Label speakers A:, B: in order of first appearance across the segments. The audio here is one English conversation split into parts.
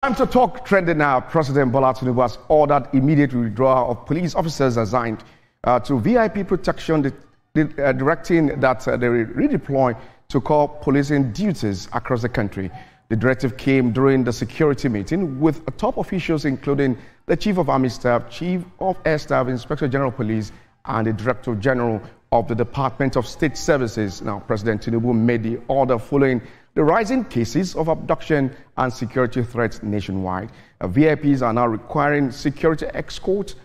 A: Time to talk trending now. President Bola Tinubu has ordered immediate withdrawal of police officers assigned to VIP protection, directing that they redeploy to core policing duties across the country. The directive came during the security meeting with top officials including the Chief of Army Staff, Chief of Air Staff, Inspector General of Police, and the Director General of the Department of State Services. Now, President Tinubu made the order following the rising cases of abduction and security threats nationwide. VIPs are now requiring security escort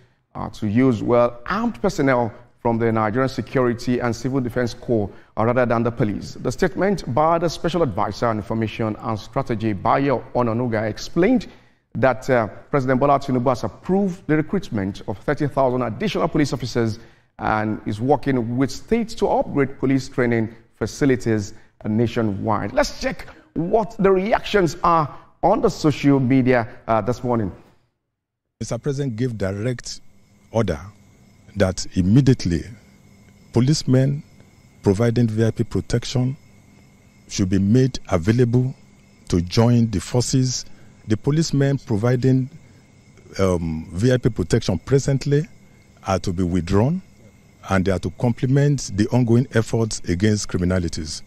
A: to use well-armed personnel from the Nigerian Security and Civil Defense Corps rather than the police. The statement by the Special Advisor on Information and Strategy, Bayo Ononuga, explained that President Bola Tinubu has approved the recruitment of 30,000 additional police officers and is working with states to upgrade police training facilities nationwide. Let's check what the reactions are on the social media this morning.
B: Mr. President gave direct order that immediately policemen providing VIP protection should be made available to join the forces. The policemen providing VIP protection presently are to be withdrawn, and they are to complement the ongoing efforts against criminalities.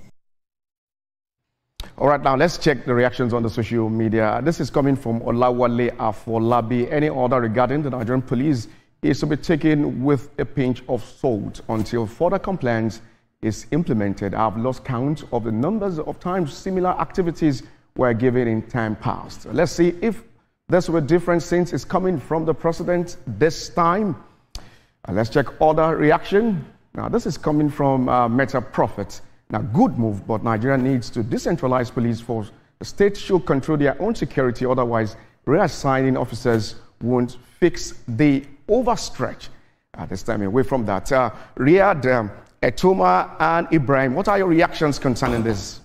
A: All right, now let's check the reactions on the social media. This is coming from Olawale Afolabi. Any order regarding the Nigerian police is to be taken with a pinch of salt until further compliance is implemented. I've lost count of the numbers of times similar activities were given in time past. Let's see if this were different since it's coming from the president this time. Let's check other reaction. Now, this is coming from Meta Prophet. Now, good move, but Nigeria needs to decentralize police force. The states should control their own security, otherwise reassigning officers won't fix the overstretch. This time away from that. Riyad, Etoma, and Ibrahim, what are your reactions concerning this?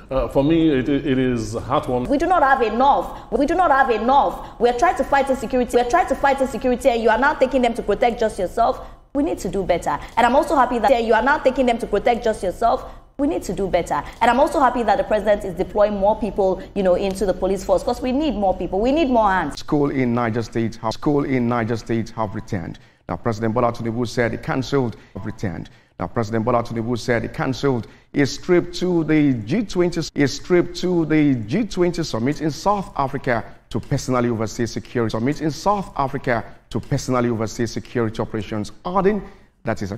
C: For me, it is heartwarming.
D: We do not have enough. We do not have enough. We are trying to fight insecurity. We are trying to fight insecurity, and you are now taking them to protect just yourself. We need to do better. And I'm also happy that you are now taking them to protect just yourself. We need to do better. And I'm also happy that the president is deploying more people, into the police force, because we need more people. We need more hands.
A: School in Niger State have returned. Now, President Bola Tinubu said he cancelled returned. Now, President Bola Tinubu said he cancelled his trip to the G20 summit in South Africa to personally oversee security operations, adding that his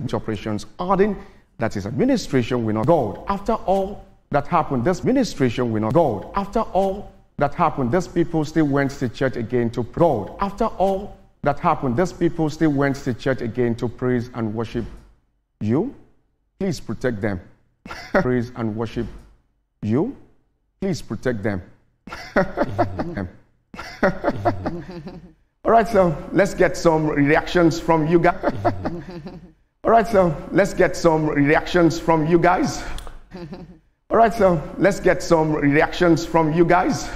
A: administration will not go. After all that happened, this administration will not go. After all that happened, these people still went to church again to pray. After all that happened, these people still went to church again to praise and worship you. Please protect them. Praise and worship you. Please protect them. All right, so let's get some reactions from you guys. All right, so let's get some reactions from you guys. All right, so let's get some reactions from you guys.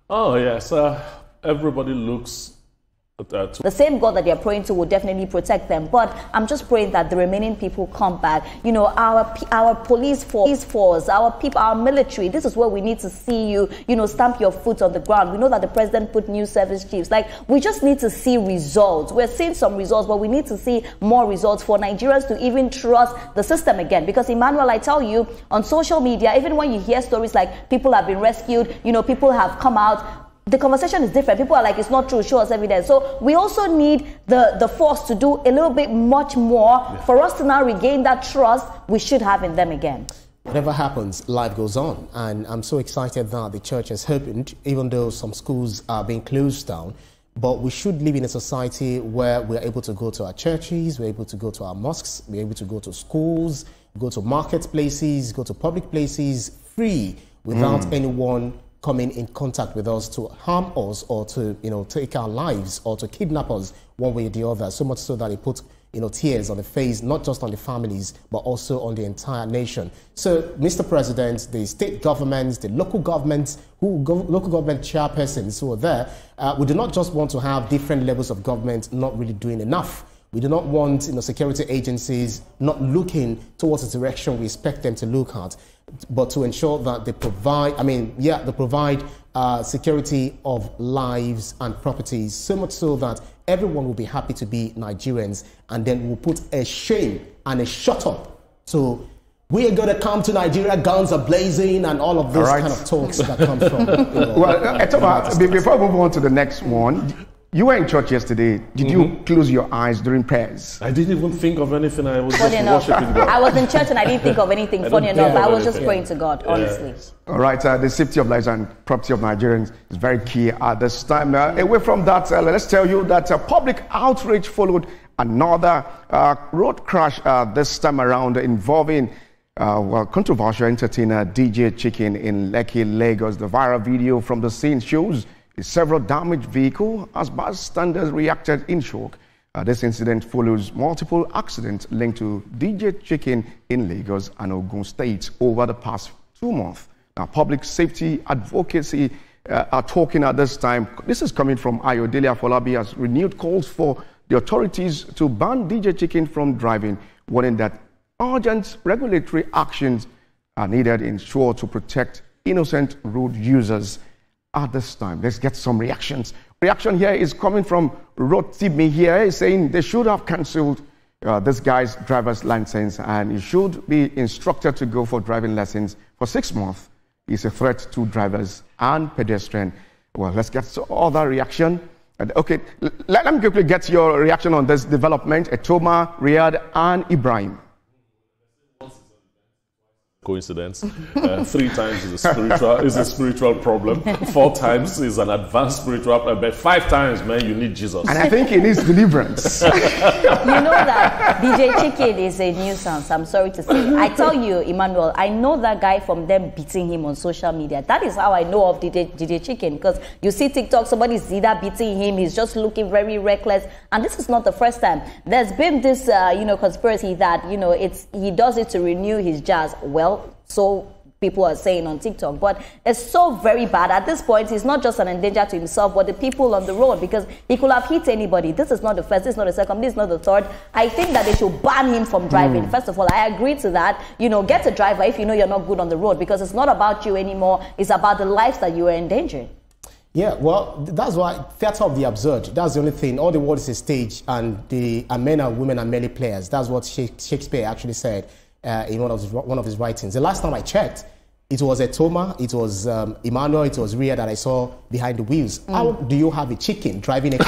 C: Oh, yes. Everybody looks
D: the same God that they're praying to will definitely protect them. But I'm just praying that the remaining people come back. Our police force, our people, our military, this is where we need to see you, stamp your foot on the ground. We know that the president put new service chiefs. We just need to see results. We're seeing some results, but we need to see more results for Nigerians to even trust the system again. Because, Emmanuel, I tell you, on social media, even when you hear stories like people have been rescued, people have come out, the conversation is different. People are like, it's not true, show us evidence. So we also need the force to do a little bit much more for us to now regain that trust we should have in them again.
E: Whatever happens, life goes on. And I'm so excited that the church has opened, even though some schools are being closed down. But we should live in a society where we're able to go to our churches, we're able to go to our mosques, we're able to go to schools, go to marketplaces, go to public places free without anyone coming in contact with us to harm us or to, take our lives or to kidnap us one way or the other. So much so that it puts, tears on the face, not just on the families, but also on the entire nation. So, Mr. President, the state governments, the local governments, local government chairpersons who are there, we do not just want to have different levels of government not really doing enough. We do not want security agencies not looking towards the direction we expect them to look at, but to ensure that they provide, they provide security of lives and properties, so much so that everyone will be happy to be Nigerians, and then we'll put a shame and a shut up. So we are going to come to Nigeria, guns are blazing, and all of those kind of talks that come from.
A: Well, before we move on to the next one, you were in church yesterday. Did you close your eyes during prayers?
C: I didn't even think of anything. I was just worshiping God.
D: I was in church and I didn't think of anything. Funny enough, I was just praying to God, honestly.
A: All right, the safety of lives and property of Nigerians is very key at this time. Away from that, let's tell you that public outrage followed another road crash this time around involving controversial entertainer DJ Chicken in Lekki, Lagos. The viral video from the scene shows several damaged vehicles as bystanders reacted in shock. This incident follows multiple accidents linked to DJ Chicken in Lagos and Ogun State over the past 2 months. Now, public safety advocacy are talking at this time. This is coming from Ayodele Afolabi, has renewed calls for the authorities to ban DJ Chicken from driving, warning that urgent regulatory actions are needed to protect innocent road users. At this time, let's get some reactions. Reaction here is coming from Rotimi here. He's saying they should have cancelled this guy's driver's license and he should be instructed to go for driving lessons for 6 months. It's a threat to drivers and pedestrians. Well, let's get to other reaction. Okay, let me quickly get your reaction on this development. Etoma, Riyadh, and Ibrahim.
C: Coincidence. 3 times is a spiritual problem. 4 times is an advanced spiritual problem. But 5 times, man, you need Jesus.
A: And I think he needs deliverance.
D: You know that DJ Chicken is a nuisance. I'm sorry to say. I tell you, Emmanuel, I know that guy from them beating him on social media. That is how I know of DJ Chicken, because you see TikTok, somebody's either beating him, he's just looking very reckless. And this is not the first time. There's been this, conspiracy that, he does it to renew his jazz. Well, so people are saying on TikTok, but it's so very bad. At this point, he's not just an endanger to himself, but the people on the road, because he could have hit anybody. This is not the first, this is not the second, this is not the third. I think that they should ban him from driving. First of all, I agree to that. Get a driver if you know you're not good on the road, because it's not about you anymore. It's about the lives that you are endangering.
E: Yeah, well, that's why theater of the absurd. That's the only thing. All the world is a stage, and the men and women are merely players. That's what Shakespeare actually said in one of his writings. The last time I checked, it was Etoma, it was Emmanuel, it was Riyadh that I saw behind the wheels. How do you have a chicken driving a car?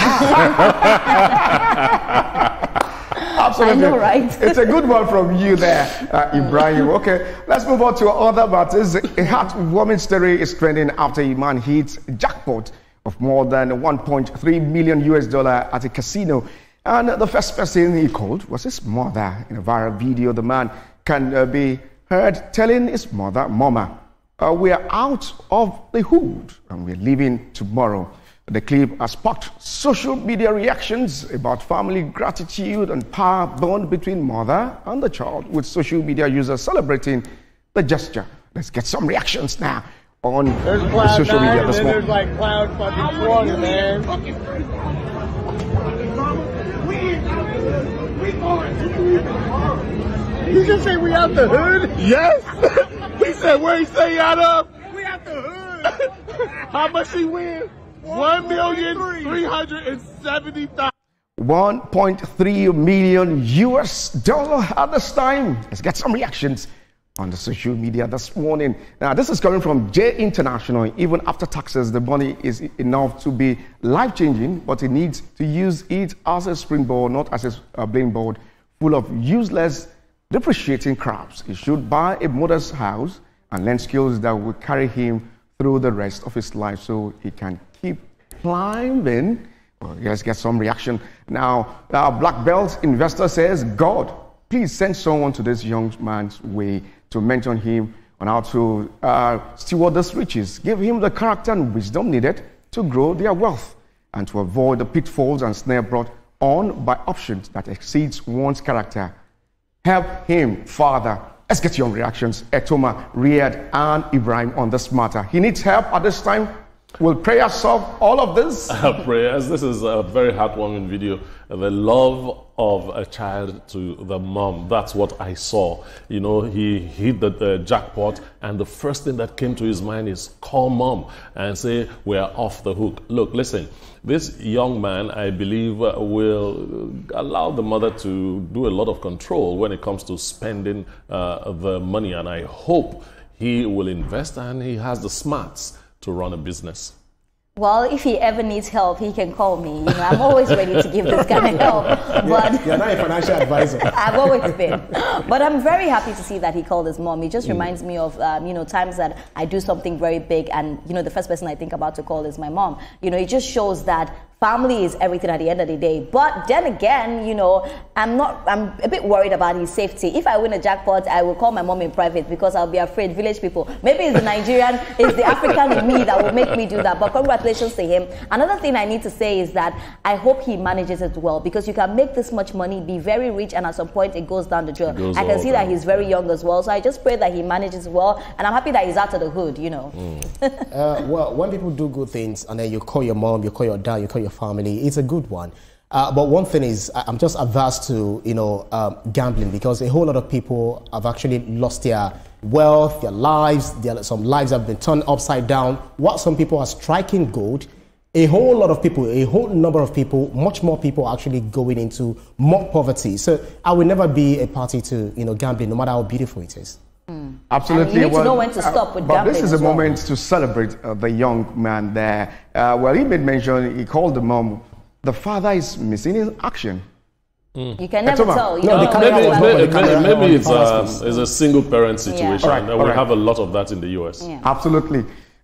A: Absolutely.
D: I know, right?
A: It's a good one from you there, Ibrahim. Okay, let's move on to other matters. A heartwarming story is trending after a man hits a jackpot of more than $1.3 million at a casino. And the first person he called was his mother. In a viral video, the man can be heard telling his mother, "Mama, we are out of the hood and we're leaving tomorrow." The clip has sparked social media reactions about family gratitude and power bond between mother and the child, with social media users celebrating the gesture. Let's get some reactions now on social media this morning.
F: There's like cloud fucking 20, man. He just say we out the hood? Yes. He said where he say out of? We out the hood. How much he win? $1,370,000.
A: $1.3 million at this time. Let's get some reactions on the social media this morning. Now, this is coming from J International. Even after taxes, the money is enough to be life-changing, but he needs to use it as a springboard, not as a blameborn full of useless, depreciating crabs. He should buy a modest house and learn skills that will carry him through the rest of his life so he can keep climbing. Well, let's get some reaction. Now, our black belt investor says, "God, please send someone to this young man's way to mentor him on how to steward these riches. Give him the character and wisdom needed to grow their wealth and to avoid the pitfalls and snare brought on by options that exceeds one's character. Help him, Father." Let's get your reactions, Etoma, Riyadh, and Ibrahim on this matter. He needs help at this time. Will prayer solve all of this?
C: Prayers. This is a very heartwarming video. The love of a child to the mom. That's what I saw. You know, he hit the jackpot, and the first thing that came to his mind is call mom and say, we're off the hook. Look, listen, this young man, I believe, will allow the mother to do a lot of control when it comes to spending the money, and I hope he will invest and he has the smarts to run a business.
D: Well, if he ever needs help, he can call me. You know, I'm always ready to give this kind of help. But
E: you're not a financial advisor.
D: I've always been. But I'm very happy to see that he called his mom. It just reminds me of, you know, times that I do something very big and, you know, the first person I think about to call is my mom. You know, it just shows that family is everything at the end of the day. But then again, you know, I'm a bit worried about his safety. If I win a jackpot, I will call my mom in private because I'll be afraid. Village people. Maybe it's the Nigerian, it's the African in me that will make me do that. But congratulations to him. Another thing I need to say is that I hope he manages it well, because you can make this much money, be very rich, and at some point it goes down the drain. I can see that he's very young as well. So I just pray that he manages well. And I'm happy that he's out of the hood, you know.
E: Well, when people do good things and then you call your mom, you call your dad, you call your family, it's a good one. But one thing is, I'm just averse to, you know, gambling, because a whole lot of people have actually lost their wealth, their lives. Some lives have been turned upside down. What some people are striking gold, a whole lot of people, a whole number of people, much more people are actually going into more poverty. So I will never be a party to, you know, gambling, no matter how beautiful it is.
A: Absolutely.
D: And you need to know when to stop with gambling.
A: But this is a moment to celebrate the young man there. Well, he made mention, he called the mom, the father is missing in action.
D: You can never tell. You
C: No,
D: know,
C: maybe it's a single parent situation.
A: Yeah.
C: We have a lot of that in the US.
A: Absolutely.